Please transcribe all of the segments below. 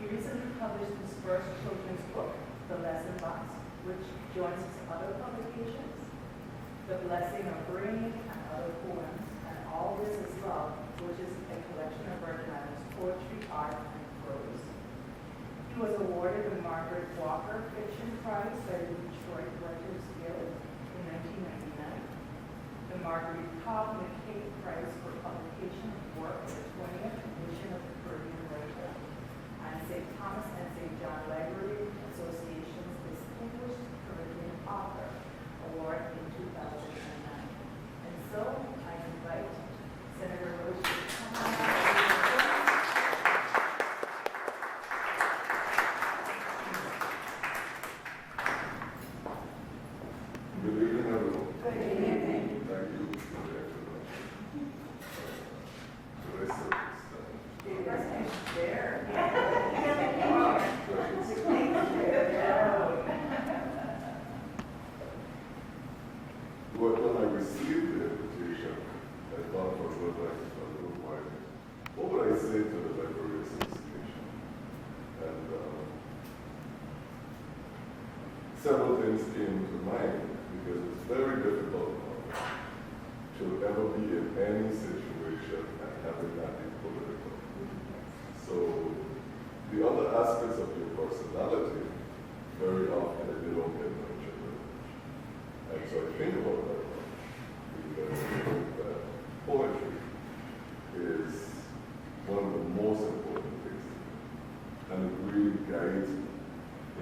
He recently published his first children's book, The Lesson Box, which joins his other publications, The Blessing of Brain and Other Poems, and All This Is Love, which is a collection of Virgin Islands poetry, art, and prose. He was awarded the Margaret Walker Fiction Prize by the Detroit Writers Guild in 1999, the Marguerite Cobb McKay Prize for publication of work for the 20th edition of the Caribbean Writer, and St. Thomas and St. John Library Association's Distinguished Caribbean Author Award in 2009. And so I invite Senator Roach to come on. Good evening, everyone. Good evening. Thank you for the introduction. Should I sit There. When I received the invitation, I thought for a little while, what would I say to the Library Association? And several things came to mind, because it's very difficult to ever be in any situation and have it not be political. So the other aspects of your personality, very often they don't get mentioned. And so I think about that because I think that poetry is one of the most important things, and it really guides me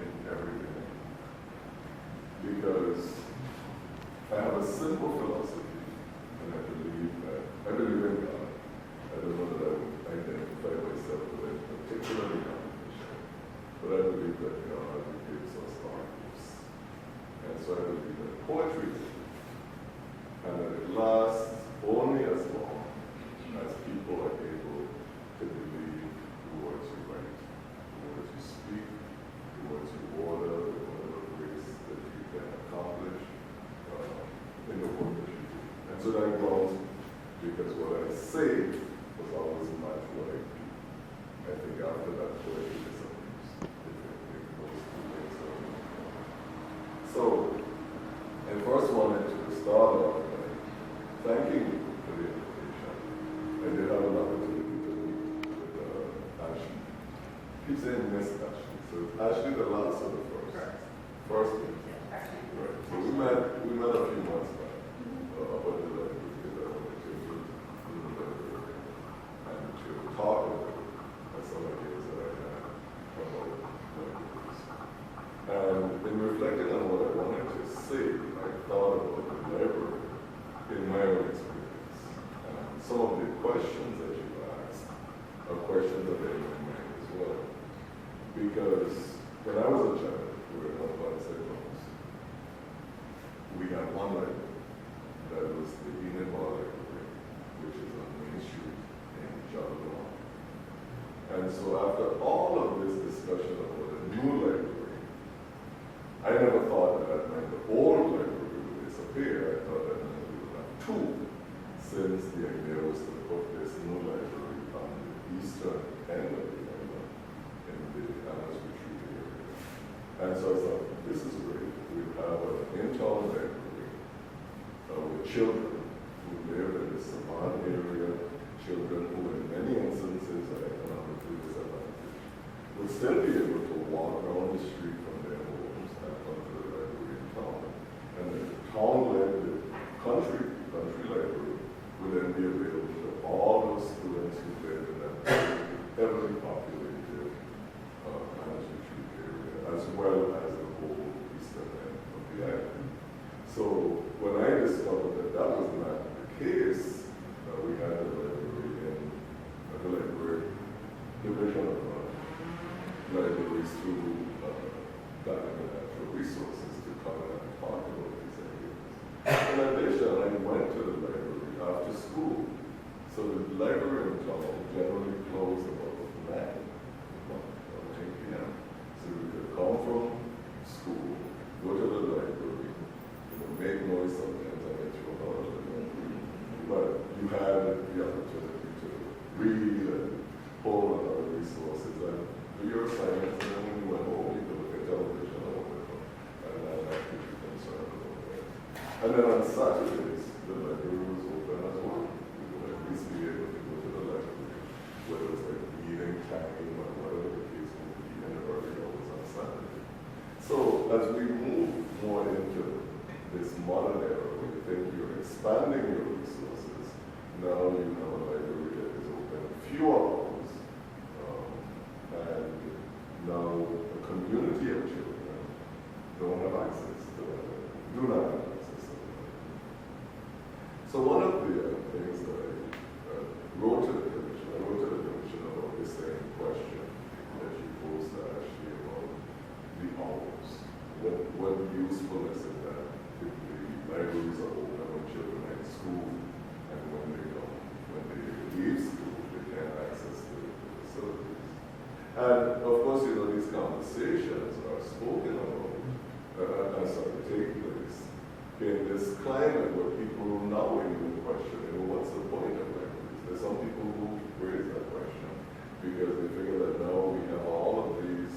in everything. Because I have a simple philosophy, and I believe in God. I don't know that I would identify myself with a particular denomination, but I believe that God gives us our gifts. And so I believe that poetry, and that it lasts only as long as people are able to believe the words you write, the words you speak, the words you order, whatever ways that you can accomplish in the work that you do. And so that grows because what I say was always match what I do. I think after that poetry disappears. It goes through things. So, I first wanted to start off by thanking you for the invitation. I did have an opportunity to meet with Ashley. I keep saying Miss Ashley. So it's Ashley the last or the first? First meeting. Right. So we met a few months back. But the library, and to talk about some ideas that I had about libraries. And in reflecting on what I wanted to say, I thought about the library in my own experience. And some of the questions that you asked are questions that are in my mind as well. Because when I was a child, we were not by siblings. We had one library. That was the Ione Library, which is on Main Street in Charlotte. And so after all of this discussion about a new library, I never thought that meant the old library would disappear. I thought that meant we would have two, since the idea was to put this new library on the eastern end of the island in the Anna's Retreat area. And so I thought, this is great. We have an in-town library with children who live in the Saman area, children who in many instances are economically disadvantaged, would still be able to walk around the street from their homes and come to the library in town. And the town-led country library would then be available to all those students who live in that heavily populated Anna's Retreat area, as well as the whole eastern end of the island. So when I discovered that that was not the case, we had a library in the library division of libraries through document natural resources to come and talk about these ideas. In addition, I went to the library after school. So the library in town generally closed about 9 p.m. So we could come from school, go to the library, make noise sometimes, I get you about it. But you had the opportunity to read and pull on other resources and do your And then on Saturdays, the library was open as well. We would at least be able to go to the library, whether it's like reading time or whatever the case may be, in the early hours on Saturday. So as we move more into this modern era where you think you're expanding your resources, now you have a library that is open a few hours, and now a community of children don't have access to that, do not have access to that. So one of the things that I wrote to the commission about this same question that you posed actually about the hours. What usefulness is that if the libraries are open when children are in school and when they don't, when they leave school, they can't access the facilities. And of course, you know, these conversations are spoken about, take place in this climate where people now are even questioning, well, what's the point of libraries? There's some people who raise that question because they figure that now we have all of these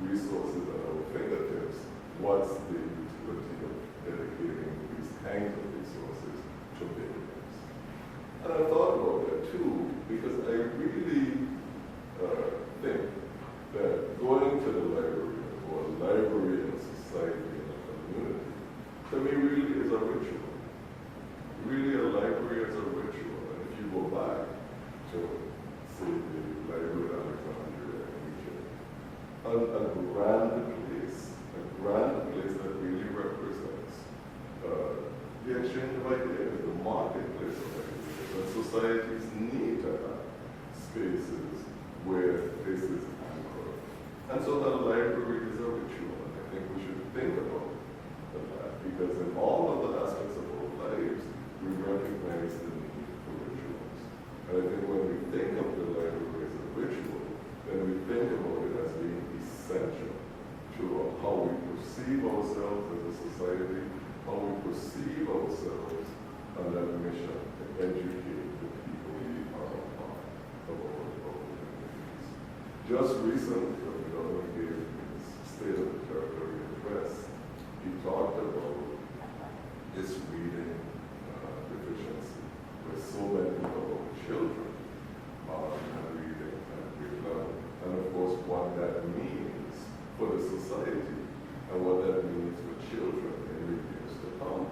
resources at our fingertips. What's the utility of dedicating these kinds of resources to buildings? And I thought about that too, because I really think that going to the library or a library in a society and a community, to me really is a ritual. Really a library is a ritual. And if you go back to, say, the library at Alexandria in Egypt, a grand place that really represents the exchange of ideas, the marketplace of ideas. And societies need to have spaces where this is anchored. And so the library is a ritual, and I think we should think about that, because in all of the aspects of our lives, we recognize the need for rituals. And I think when we think of the library as a ritual, then we think about it as being essential to how we perceive ourselves as a society, how we perceive ourselves on that mission to educate the people we are a part of our communities. Just recently, when the governor gave his State of the Territory address, he talked about this reading deficiency, where so many of our children are not reading at grade level. And of course, what that means for the society and what that means for children in the years to come.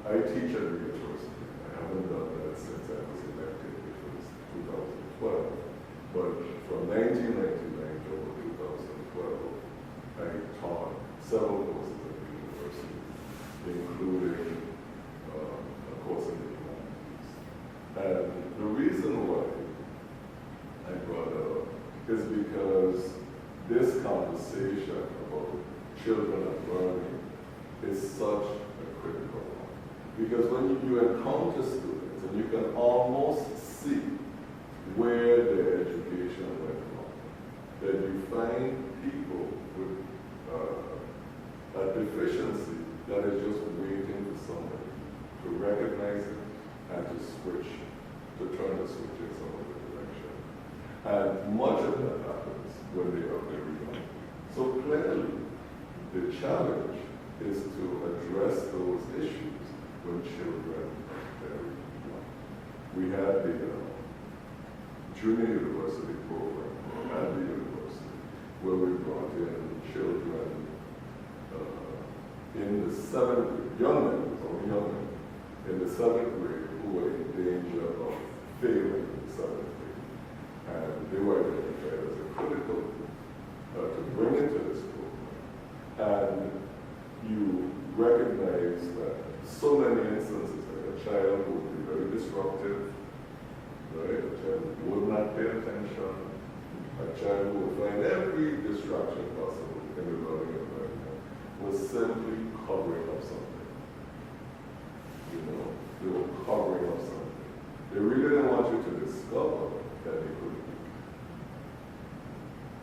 I teach at the university. I haven't done that since I was elected, which was 2012. But from 1999 to 2012, I taught several courses at the university, including a course in the humanities. And the reason why I brought it up is because this conversation about children and learning is such a critical one. Because when you encounter students and you can almost see where their education went wrong, that you find people with a deficiency that is just waiting for somebody to recognize it and to switch, to turn the switch in some other direction. And much of that happens when they are very young. So clearly, the challenge is to address those issues when children are very young. We had the junior university program at the university where we brought in children in the 7th grade, young men, only young men, in the 7th grade who were in danger of failing in the 7th grade. And they were identified as a critical to bring into this program. And you recognize that so many instances, like a child would be very disruptive, right? A child would not pay attention, a child would find every distraction possible in the learning environment, was simply covering up something. You know, they were covering up something. They really didn't want you to discover that they couldn't.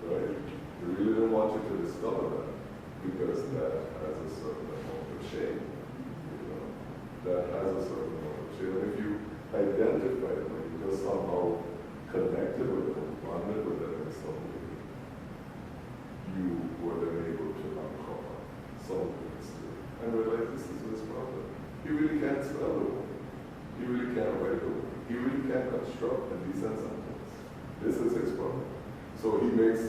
Right? They really didn't want you to discover that because that has a certain amount of shame. You know, that has a certain amount of shame. And if you identify them and you just somehow connected with them, bonded with them in some way, you were then able to uncover some of this too. And realize this is construct a decent sentence. This is his problem. So he makes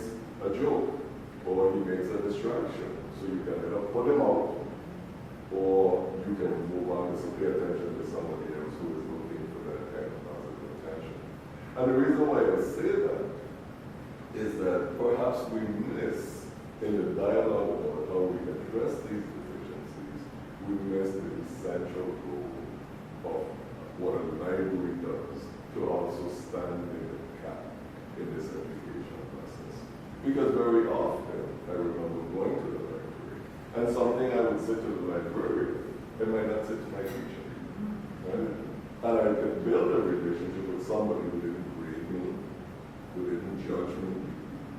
a joke, or he makes a distraction. So you can either put him out, or you can move on to pay attention to somebody else who is looking for that kind of positive attention. And the reason why I say that is that perhaps we miss in the dialogue about how we address these deficiencies, we miss the essential role of what a library does to also stand in the gap in this education process. Because very often, I remember going to the library, and something I would say to the librarian, it might not say to my teacher. Right? And I could build a relationship with somebody who didn't grade me, who didn't judge me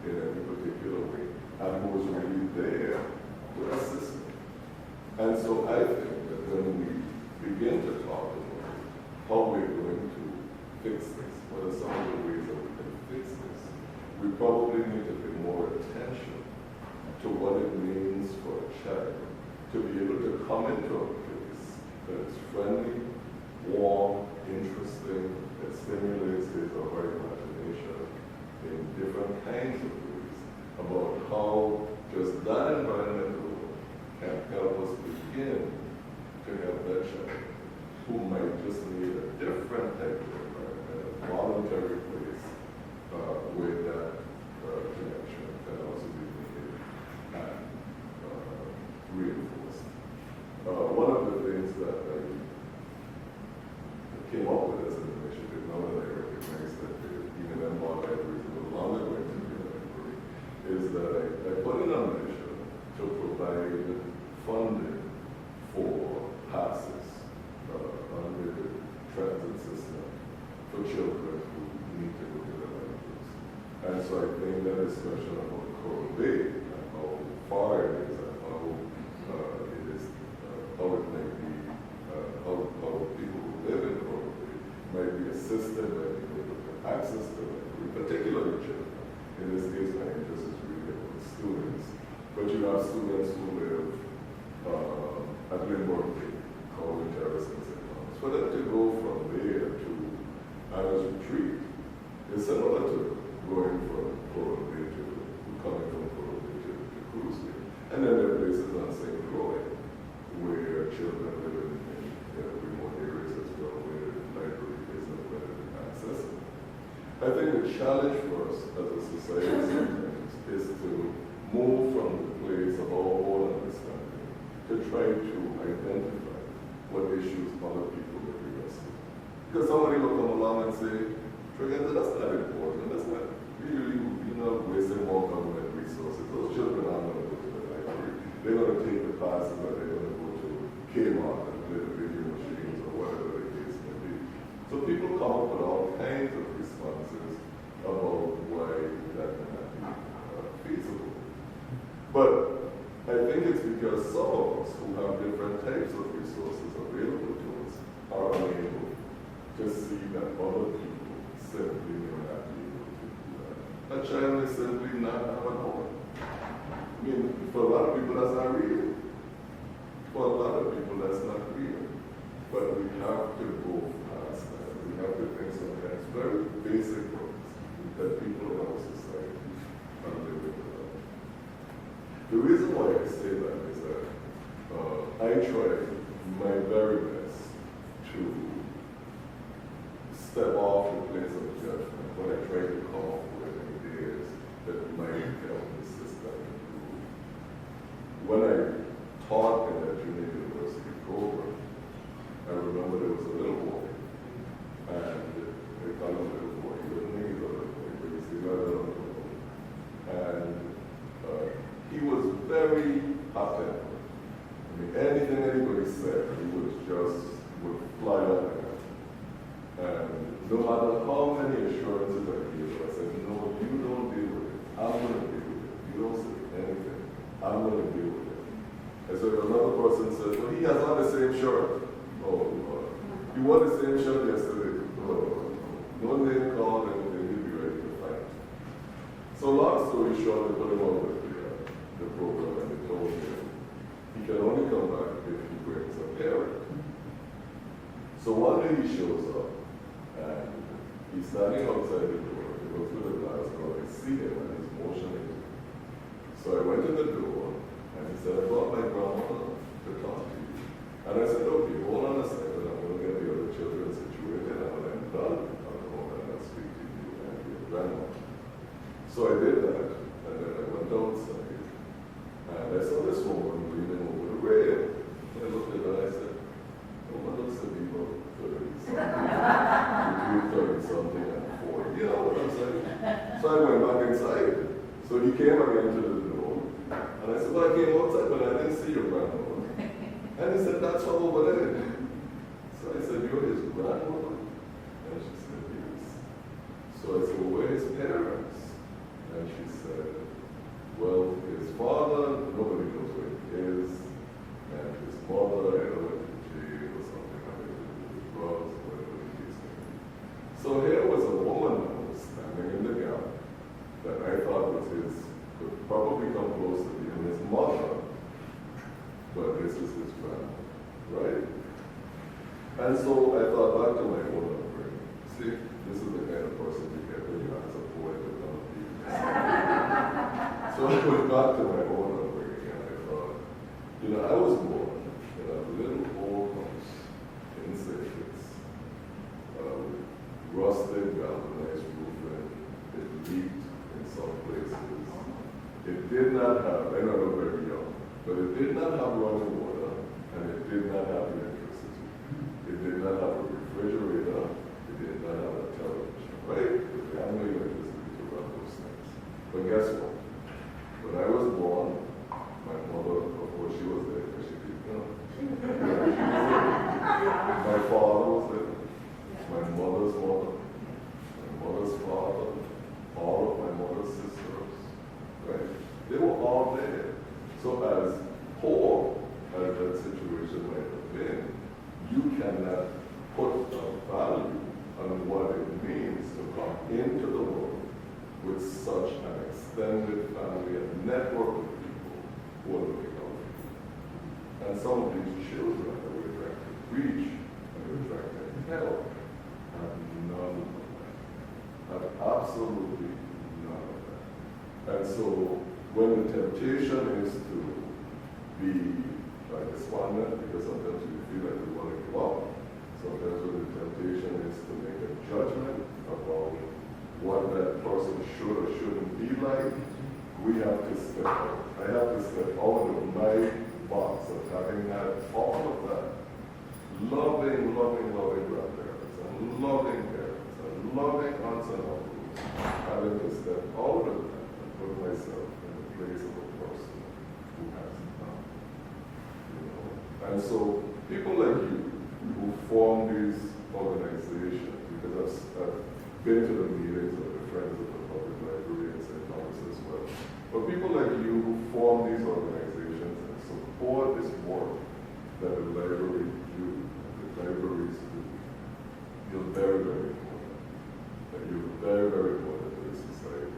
in any particular way, and who was really there to assist me. And so I think that when we begin to talk about how we're going to fix this, what are some of the ways that we can fix this, we probably need to pay more attention to what it means for a child to be able to come into a place that is friendly, warm, interesting, that stimulates his or her imagination in different kinds of ways, about how just that environment alone can help us begin to help that child who might just need a different type of environment, a voluntary place where that connection can also be made and reinforced. One of the things that I came up with as an initiative, now that I recognize that even in law libraries no longer going to be a library, is that I put in a mission to provide funding for passes under the transit system for children who need to go to the libraries. And so I think that discussion about Coral Bay and how far it is and how it is, how it may be, how people who live in Coral Bay might be assisted by being able to access the library, particularly children. In this case, my interest is really about students. But you have students who live at Limburg Bay, Colin Terrace, and St. Thomas. For them to go from there to Anna's Retreat is similar to going from Coral Bay to coming from Coral Bay to Cruise Bay. And then there are places on St. Croix where children live in remote areas as well, where the library is not readily accessible. I think the challenge for us as a society sometimes is to move from the place of our own understanding to try to identify what issues other people may be wrestling. Because somebody will come along and say, Tregenza, that's not important, that's not really, wasting more government resources. Those children aren't going to go to the library. They're going to take the classes, or they're going to go to Kmart and play the video machines or whatever the case may be. So people come up with all kinds of responses about why that may not be feasible. But I think it's because some of us who have different types of resources available to us are unable to see that other people simply may not be able to do that. A child may simply not have an home. I mean, for a lot of people, that's not real. For a lot of people, that's not real. But we have to go past that. We have to think sometimes very basic things that people in our society are living without. The reason why I say that is that I try my very best to step off the place of judgment when I try to come up with ideas that might help the system improve. When I taught in that junior university program, I remember there was a little boy, and they call him a little boy. He wasn't a little boy, but he's a little boy. And he was very hot-tempered. I mean, anything anybody said, he would fly up at him. And no matter how many assurances I gave, I said, no, you don't deal with it. I'm going to deal with it. You don't say anything. I'm going to deal with it. And so another person says, well, he has on the same shirt. Oh, Lord. You wore the same shirt yesterday. Oh, no name called, and he'd be ready to fight. So long story short, they put him over the program, and they told him he can only come back if he brings a parent. So one day he shows up, and He's standing outside the door. He goes through the glass door. I see him and he's motioning. So I went to the door and he said, I brought my grandmother to talk to you. And I said, okay, hold on a second. I'm going to get the other children situated. And when I'm done, I'll come over and I'll speak to you and your grandmother. So I did that. And then I went outside. And I saw this woman leaning over the rail. And I looked at her and I said, woman looks to be about 30-something, between 30-something and 40. You know what I'm saying? So I went back inside. So he came again to the door. And I said, well, I came outside, but I didn't see your grandmother. And he said, that's all over there. So I said, you're his grandmother? And she said, yes. So I said, well, where are his parents? And she said, well, his father, nobody knows where he is. And his mother, I don't know, went to jail or something, I don't know, with drugs, whatever the case may be. So here was a woman who was standing in the gap that I thought was his, could probably come close to being his mother, but this is his family, right? And so I thought back to my own upbringing. See, this is the kind of person you get when you ask a boy to come to you. So I went back to my own upbringing and I thought, you know, I was born in a little old house in Citrus, rusted, galvanized roofing. It leaked in some places. It did not have, I know I'm very young, but it did not have running water and it did not have electricity. It did not have a refrigerator. It did not have a television, right? Because we had no electricity to run those things. But guess what? When I was born, my mother, of course, she was there because she didn't know. My father was there. My mother's mother. My mother's father. All of my mother's sisters. Right? They were all there. So as poor as that situation might have been, you cannot put a value on what it means to come into the world with such an extended family and network of people who are looking out for you. And some of these children that we're trying to reach and we're trying to help have none of that. Have absolutely none of that. And so when the temptation is to be despondent, because sometimes we feel like we want to give up, sometimes when the temptation is to make a judgment about what that person should or shouldn't be like, we have to step out. I have to step out of my box of having had all of that. Loving grandparents, and loving parents, and loving aunts and uncles. Having to step out of that and put myself in the place of a person who has none. You know? And so, people like you who form these organizations, because I've been to the meetings of the Friends of the Public Library in St. Thomas as well. But people like you who form these organizations and support this work that the library do, the libraries do, you're very, very important. That you're very, very important to the society.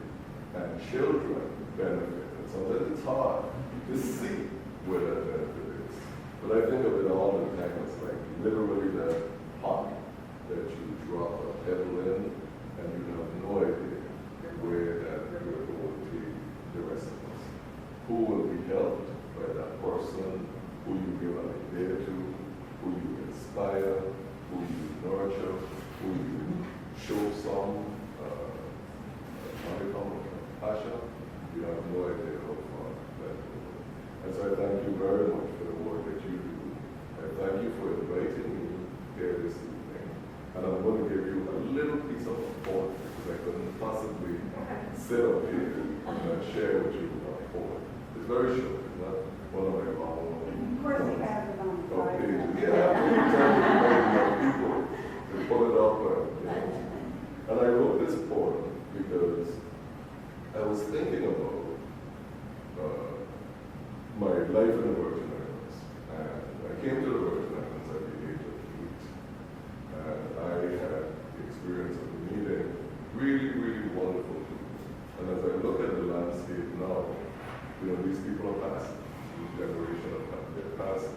And children benefit. And sometimes it's hard to see where that benefit is. But I think of it all the time as like literally that pot that you drop a pebble in, and you have no idea where that you're going to take the rest of us. Who will be helped by that person, who you give an idea to, who you inspire, who you nurture, who you show some passion. You have no idea how far that will go. And so I thank you very much for the work that you do. I thank you for inviting me here this evening. And I'm going to give you a little piece of a poem because I couldn't possibly sit up here and share with you a poem. It's very short. It's not one of my long ones. Of course you have it on the slide. Yeah, I'm telling people to pull it up. And I wrote this poem because I was thinking about my life in the Virgin Islands. And I came to the Virgin Islands at the age of 8. And I had the experience of meeting really, really wonderful people. And as I look at the landscape now, you know, these people are passing. Each generation of them, they're passing.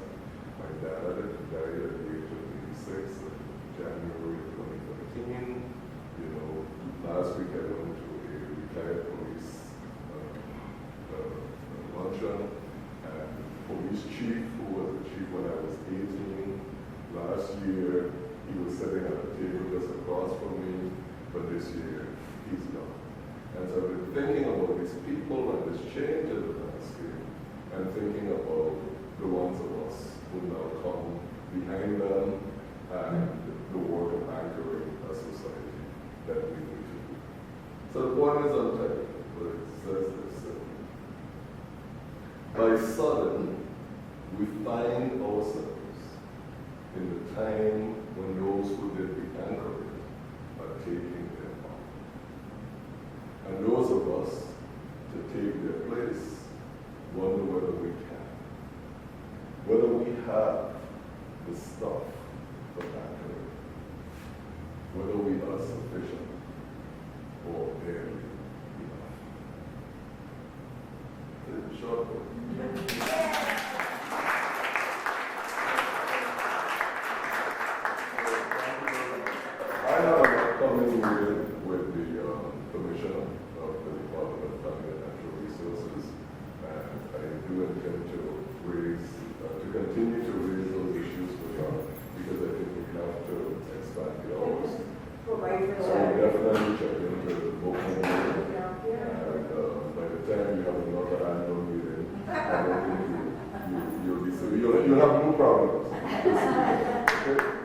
My dad died at the age of 86 in January of 2013. You know, last week I went to a retired police luncheon, and police chief, who was the chief when I was 18, last year he was sitting at a table just across from me, but this year he's gone. And so I've been thinking about these people and this change in the landscape, and thinking about the ones of us who now come behind them and the work of anchoring a society that we need to do. So the point is untitled, but it says this simply. By sudden, we find ourselves in the time when those who did the anchoring are taking their part. And those of us to take their place wonder whether we can, whether we have the stuff for anchoring, whether we are sufficient or barely enough. It's a short one. I have a coming meeting with the Commissioner of the Department of Family and Natural Resources, and I do intend to continue to raise those issues with her, because I think we have to expand the hours. So definitely check into the book meeting, and by the time you have another annual meeting, I don't think you'll have no problems. Okay?